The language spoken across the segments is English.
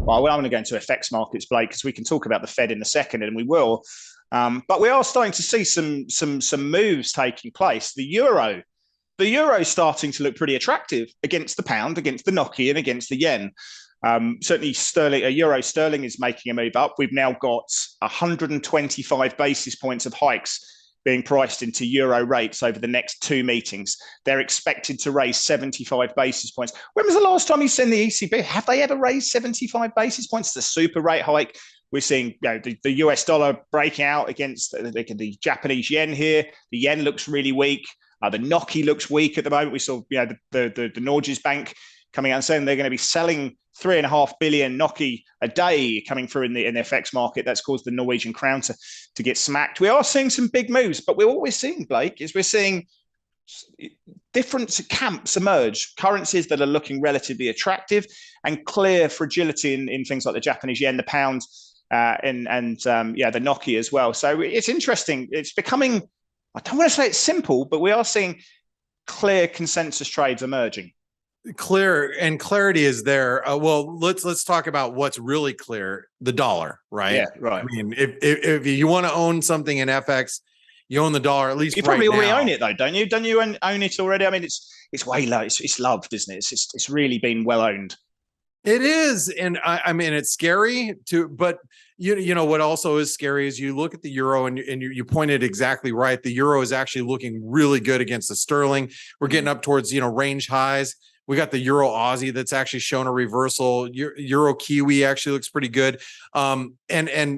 well, I'm going to go into FX markets, Blake, because we can talk about the Fed in a second, and we will. But we are starting to see some moves taking place. The euro is starting to look pretty attractive against the pound, against the Noki, and against the yen. Certainly, euro sterling is making a move up. We've now got 125 basis points of hikes being priced into euro rates over the next 2 meetings. They're expected to raise 75 basis points. When was the last time you seen the ECB? Have they ever raised 75 basis points? It's a super rate hike. We're seeing the US dollar break out against the Japanese yen here. The yen looks really weak. The Noki looks weak at the moment. We saw the Norges Bank coming out and saying they're going to be selling 3.5 billion Noki a day coming through in the FX market. That's caused the Norwegian crown to get smacked. We are seeing some big moves, but what we're seeing, Blake, is we're seeing different camps emerge, currencies that are looking relatively attractive and clear fragility in things like the Japanese yen, the pound, and the Noki as well. So it's interesting. It's becoming, I don't want to say it's simple, but we are seeing clear consensus trades emerging. Clarity is there. Well, let's talk about what's really clear: the dollar, right? Yeah, right. I mean, if you want to own something in FX, you own the dollar at least. You probably already own it, though, don't you? Don't you own it already? I mean, it's way low. It's loved, isn't it? It's really been well owned. It is, and I mean, it's scary but you know what also is scary is you look at the euro and you pointed exactly right. The euro is actually looking really good against the sterling. We're getting up towards range highs. We got the Euro Aussie that's actually shown a reversal. Euro Kiwi actually looks pretty good. And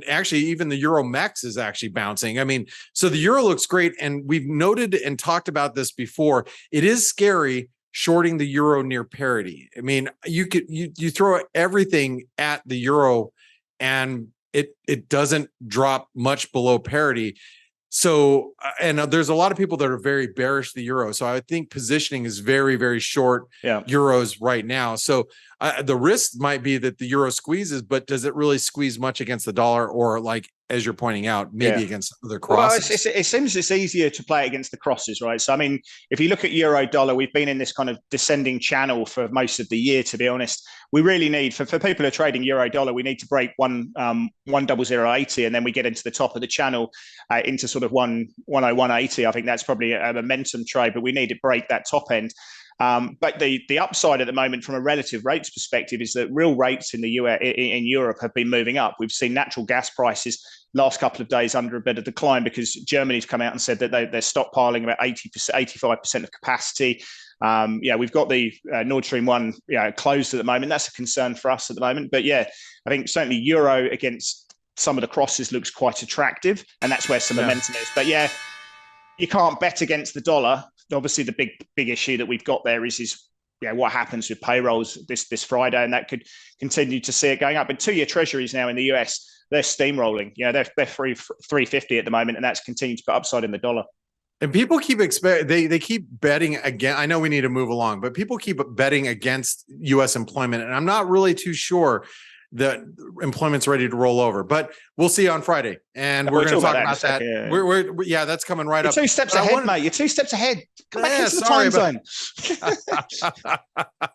actually even the Euro Mex is actually bouncing. I mean, so the Euro looks great. And we've noted and talked about this before. It is scary shorting the Euro near parity. I mean, you throw everything at the Euro and it doesn't drop much below parity. So, and there's a lot of people that are very bearish the euro. So I think positioning is very, very short euros right now. So the risk might be that the euro squeezes, but does it really squeeze much against the dollar, or like, as you're pointing out, maybe against other crosses? Well, it seems it's easier to play against the crosses, right? So, I mean, if you look at euro dollar, we've been in this kind of descending channel for most of the year, to be honest. We really need, for people who are trading euro dollar, we need to break 10080, and then we get into the top of the channel into sort of 10180. I think that's probably a momentum trade, but we need to break that top end. But the upside at the moment from a relative rates perspective is that real rates in Europe have been moving up. We've seen natural gas prices last couple of days under a bit of decline because Germany's come out and said that they're stockpiling about 80%, 85% of capacity. We've got the Nord Stream 1 closed at the moment. That's a concern for us at the moment. But I think certainly euro against some of the crosses looks quite attractive, and that's where some momentum is. But you can't bet against the dollar. Obviously, the big issue that we've got there is what happens with payrolls this Friday, and that could continue to see it going up. But 2-year treasuries now in the US, they're steamrolling. They're 350 at the moment, and that's continued to put upside in the dollar. And people keep they keep betting again. I know we need to move along, but people keep betting against U.S. employment, and I'm not really too sure that employment's ready to roll over, but we'll see on Friday, and we're going to talk about that. We're that's coming right up. 2 steps ahead, mate. You're 2 steps ahead. Come back into the time zone.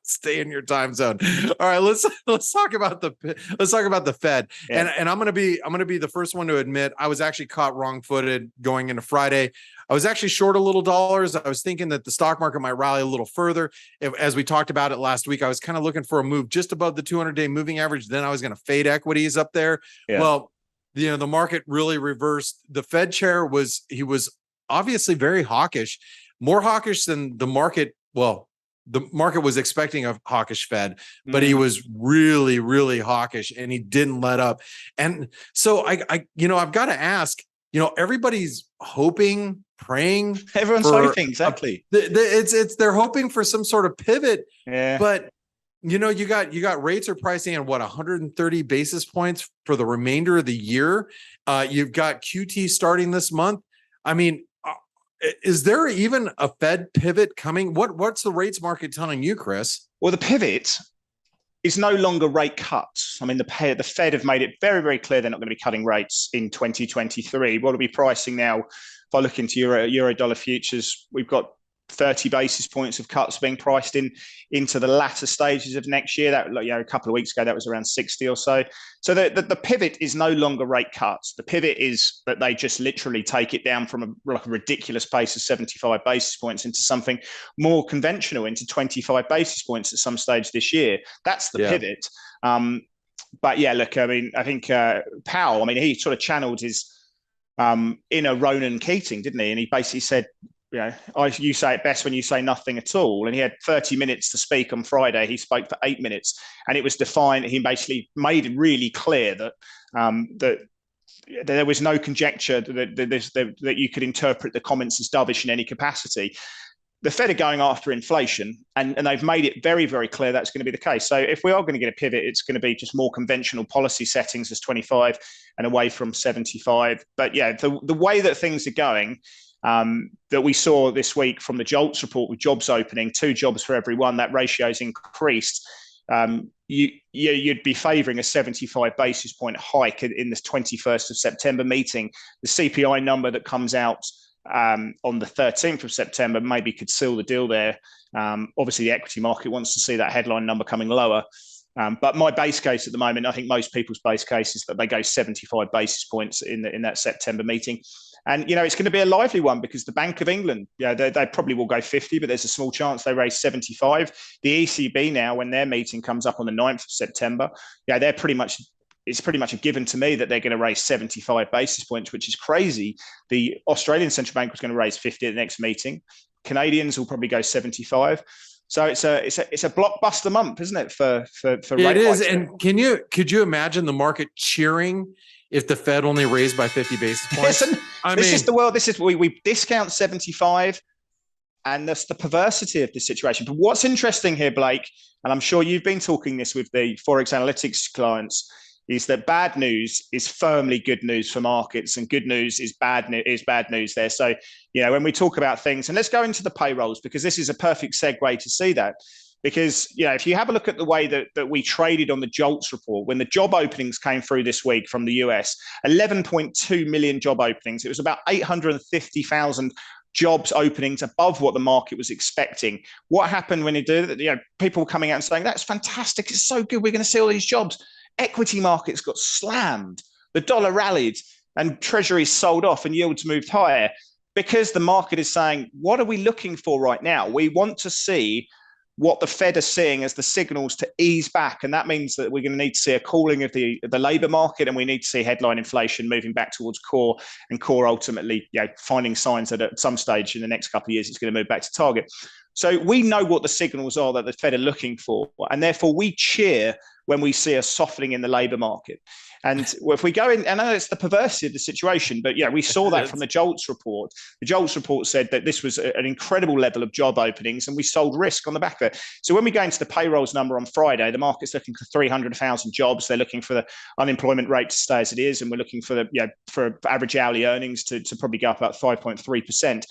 Stay in your time zone. All right, let's talk about the Fed. Yeah. And I'm going to be the first one to admit I was actually caught wrong-footed going into Friday. I was actually short a little dollars. I was thinking that the stock market might rally a little further. As we talked about it last week, I was kind of looking for a move just above the 200-day moving average. Then I was going to fade equities up there. Yeah. Well, the market really reversed. The Fed chair was obviously very hawkish, more hawkish than the market. Well, the market was expecting a hawkish Fed, but he was really, really hawkish, and he didn't let up. And so I've got to ask, everybody's hoping, praying. Everyone's hoping, exactly. They're hoping for some sort of pivot. Yeah. But you got rates are pricing at 130 basis points for the remainder of the year. You've got QT starting this month. I mean, is there even a Fed pivot coming? What's the rates market telling you, Chris? Well, the pivot is no longer rate cuts. I mean, the Fed have made it very, very clear they're not going to be cutting rates in 2023. What are we pricing now? If I look into euro dollar futures, we've got 30 basis points of cuts being priced into the latter stages of next year. That, a couple of weeks ago, that was around 60 or so. So the pivot is no longer rate cuts. The pivot is that they just literally take it down from a ridiculous pace of 75 basis points into something more conventional, into 25 basis points at some stage this year. That's the pivot. But yeah, look, I mean, I think Powell, I mean, he sort of channeled his inner Ronan Keating, didn't he? And he basically said, you say it best when you say nothing at all. And he had 30 minutes to speak on Friday. He spoke for 8 minutes, and it was defined. He basically made it really clear that that there was no conjecture that you could interpret the comments as dovish in any capacity. The Fed are going after inflation, and they've made it very, very clear that's going to be the case. So if we are going to get a pivot, it's going to be just more conventional policy settings as 25 and away from 75. But yeah, the way that things are going, that we saw this week from the JOLTS report with jobs opening, 2 jobs for every one, that ratio's increased. You'd be favouring a 75 basis point hike in the 21st of September meeting. The CPI number that comes out on the 13th of September maybe could seal the deal there. Obviously, the equity market wants to see that headline number coming lower. But my base case at the moment, I think most people's base case is that they go 75 basis points in that September meeting. And, it's going to be a lively one because the Bank of England, they probably will go 50, but there's a small chance they raise 75. The ECB now, when their meeting comes up on the 9th of September, it's pretty much a given to me that they're going to raise 75 basis points, which is crazy. The Australian Central Bank was going to raise 50 at the next meeting. Canadians will probably go 75. So it's a blockbuster month, isn't it? For it is. And could you imagine the market cheering if the Fed only raised by 50 basis points? This is the world. This is we discount 75, and that's the perversity of the situation. But what's interesting here, Blake, and I'm sure you've been talking this with the Forex Analytics clients, is that bad news is firmly good news for markets, and good news is bad news there. So, when we talk about things, and let's go into the payrolls, because this is a perfect segue to see that. Because, if you have a look at the way that we traded on the JOLTS report, when the job openings came through this week from the US, 11.2 million job openings. It was about 850,000 jobs openings above what the market was expecting. What happened when you do that? People coming out and saying, that's fantastic. It's so good. We're going to see all these jobs. Equity markets got slammed. The dollar rallied and treasuries sold off and yields moved higher because the market is saying, what are we looking for right now? We want to see what the Fed are seeing as the signals to ease back. And that means that we're going to need to see a cooling of the labour market, and we need to see headline inflation moving back towards core, and core ultimately finding signs that at some stage in the next couple of years it's going to move back to target. So we know what the signals are that the Fed are looking for, and therefore we cheer when we see a softening in the labour market. And if we go in, I know it's the perversity of the situation, but we saw that from the JOLTS report. The JOLTS report said that this was an incredible level of job openings, and we sold risk on the back of it. So when we go into the payrolls number on Friday, the market's looking for 300,000 jobs. They're looking for the unemployment rate to stay as it is, and we're looking for for average hourly earnings to probably go up about 5.3%.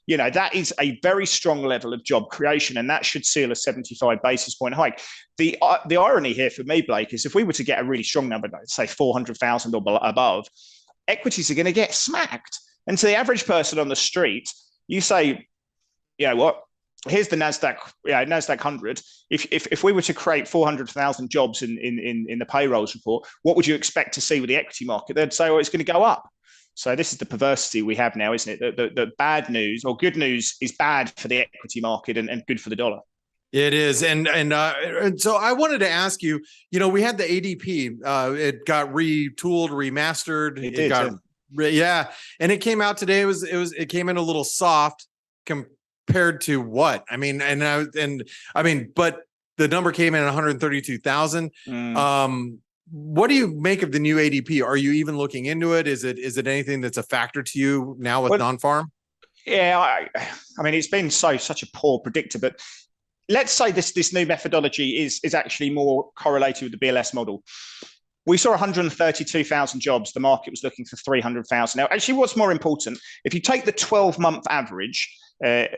That is a very strong level of job creation, and that should seal a 75 basis point hike. The irony here for me, Blake, is if we were to get a really strong number, like say 400,000 or above, equities are going to get smacked. And to the average person on the street, you say, what? Here's the NASDAQ 100. If we were to create 400,000 jobs in the payrolls report, what would you expect to see with the equity market? They'd say, it's going to go up. So this is the perversity we have now, isn't it? The bad news or good news is bad for the equity market and good for the dollar. It is. And so I wanted to ask you, we had the ADP, it got retooled, remastered. And it came out today. It came in a little soft compared to what? I mean, but the number came in at 132,000. What do you make of the new ADP? Are you even looking into it? Is it anything that's a factor to you now with non-farm? Yeah, I mean, it's been such a poor predictor, but let's say this new methodology is actually more correlated with the BLS model. We saw 132,000 jobs. The market was looking for 300,000. Now, actually, what's more important, if you take the 12-month average,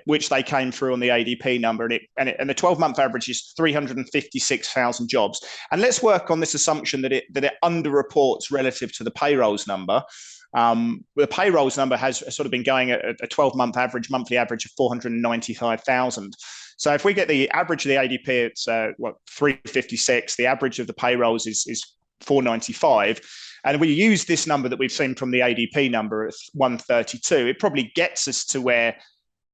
which they came through on the ADP number, and the 12-month average is 356,000 jobs. And let's work on this assumption that it underreports relative to the payrolls number. The payrolls number has sort of been going at a 12-month average, monthly average of 495,000. So if we get the average of the ADP, it's 356. The average of the payrolls is 495. And we use this number that we've seen from the ADP number at 132. It probably gets us to where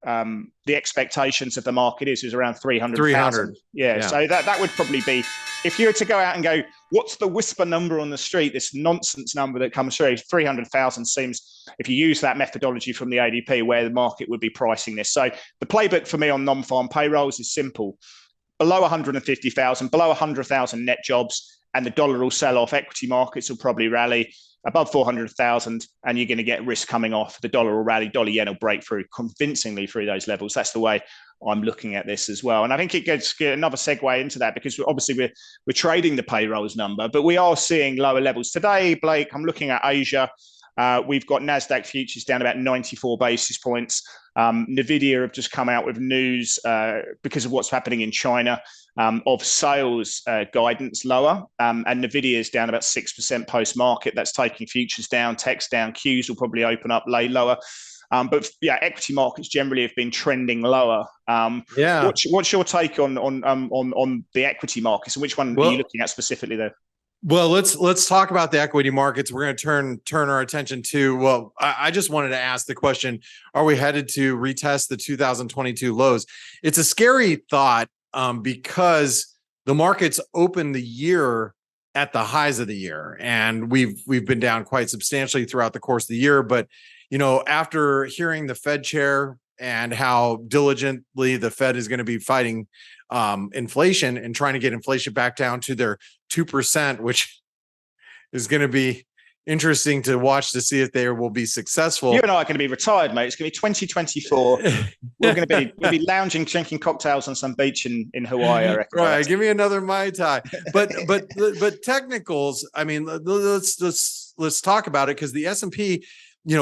the expectations of the market is around 300,000. Yeah. So that would probably be, if you were to go out and go, what's the whisper number on the street, this nonsense number that comes through, 300,000 seems, if you use that methodology from the ADP, where the market would be pricing this. So the playbook for me on non-farm payrolls is simple. Below 150,000, below 100,000 net jobs, and the dollar will sell off. Equity markets will probably rally. Above 400,000, and you're going to get risk coming off. The dollar will rally, dollar yen will break through convincingly through those levels. That's the way I'm looking at this as well. And I think it gets another segue into that, because obviously we're trading the payrolls number, but we are seeing lower levels today. Blake, I'm looking at Asia. We've got NASDAQ futures down about 94 basis points. NVIDIA have just come out with news because of what's happening in China of sales guidance lower. And NVIDIA is down about 6% post-market. That's taking futures down, techs down, Qs will probably open up, lay lower. But yeah, equity markets generally have been trending lower. What's your take on the equity markets, and which one are you looking at specifically there? Well, let's talk about the equity markets. We're going to turn our attention to, well, I just wanted to ask the question, are we headed to retest the 2022 lows? It's a scary thought because the markets opened the year at the highs of the year, and we've been down quite substantially throughout the course of the year. But, after hearing the Fed chair and how diligently the Fed is going to be fighting inflation and trying to get inflation back down to their 2%, which is going to be interesting to watch to see if they will be successful. You and I are going to be retired, mate. It's going to be 2024. We're going to be lounging, drinking cocktails on some beach in Hawaii, I reckon. Right. Give me another Mai Tai. But technicals, I mean, let's talk about it, because the S&P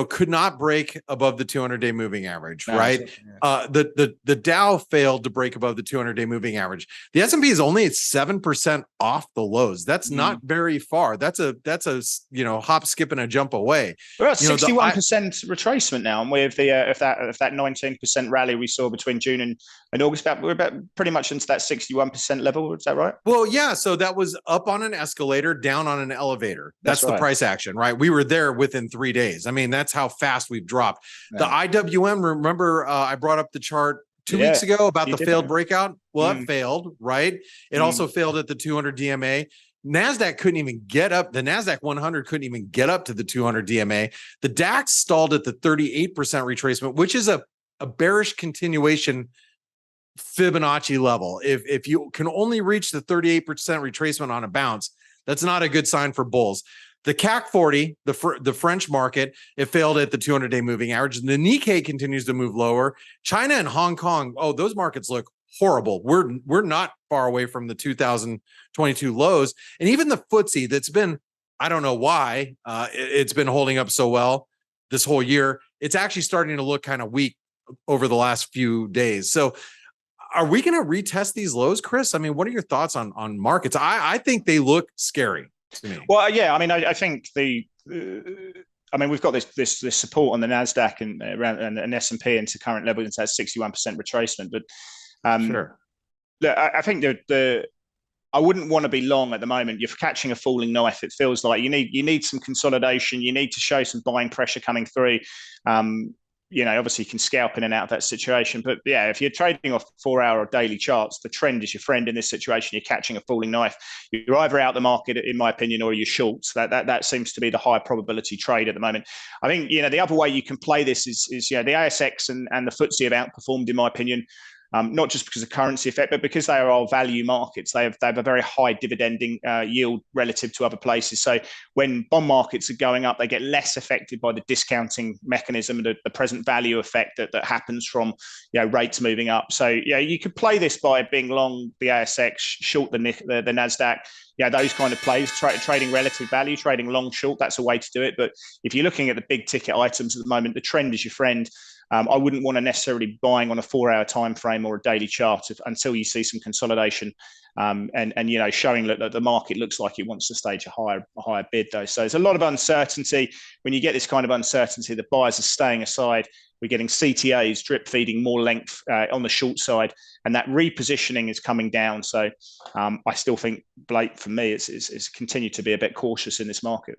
could not break above the 200-day moving average, right? The Dow failed to break above the 200-day moving average. The S&P is only at 7% off the lows. That's not very far. That's a hop, skip, and a jump away. We're at 61% retracement now, and with the if that 19% rally we saw between June and August, we're about pretty much into that 61% level. Is that right? Well, yeah. So that was up on an escalator, down on an elevator. That's the price action, right? We were there within 3 days. I mean, that's how fast we've dropped. Yeah. The IWM, remember, I brought up the chart 2 weeks ago about the failed breakout. Well, it failed, right? It also failed at the 200 DMA. NASDAQ couldn't even get up. The NASDAQ 100 couldn't even get up to the 200 DMA. The DAX stalled at the 38% retracement, which is a bearish continuation Fibonacci level. If you can only reach the 38% retracement on a bounce, that's not a good sign for bulls. The CAC 40, the French market, it failed at the 200-day moving average. The Nikkei continues to move lower. China and Hong Kong, those markets look horrible. We're not far away from the 2022 lows. And even the FTSE, that's been, I don't know why, it's been holding up so well this whole year. It's actually starting to look kind of weak over the last few days. So are we going to retest these lows, Chris? I mean, what are your thoughts on markets? I think they look scary to me. Well, yeah, I mean, I think we've got this support on the NASDAQ and around and S&P into current levels into that 61% retracement. But I think I wouldn't want to be long at the moment. You're catching a falling knife. It feels like you need some consolidation. You need to show some buying pressure coming through. Obviously you can scalp in and out of that situation. But yeah, if you're trading off 4-hour or daily charts, the trend is your friend in this situation. You're catching a falling knife. You're either out the market, in my opinion, or you're short. That seems to be the high probability trade at the moment. I think, the other way you can play this is the ASX and the FTSE have outperformed, in my opinion. Not just because of currency effect, but because they are all value markets. They have a very high dividending yield relative to other places. So when bond markets are going up, they get less affected by the discounting mechanism, the present value effect that happens from rates moving up. So you could play this by being long the ASX, short the NASDAQ. Those kind of plays, trading relative value, trading long, short, that's a way to do it. But if you're looking at the big ticket items at the moment, the trend is your friend. I wouldn't want to necessarily be buying on a 4-hour time frame or a daily chart until you see some consolidation and showing that the market looks like it wants to stage a higher bid though. So there's a lot of uncertainty. When you get this kind of uncertainty, the buyers are staying aside. We're getting CTAs drip feeding more length on the short side, and that repositioning is coming down. So I still think, Blake, for me, it's continued to be a bit cautious in this market.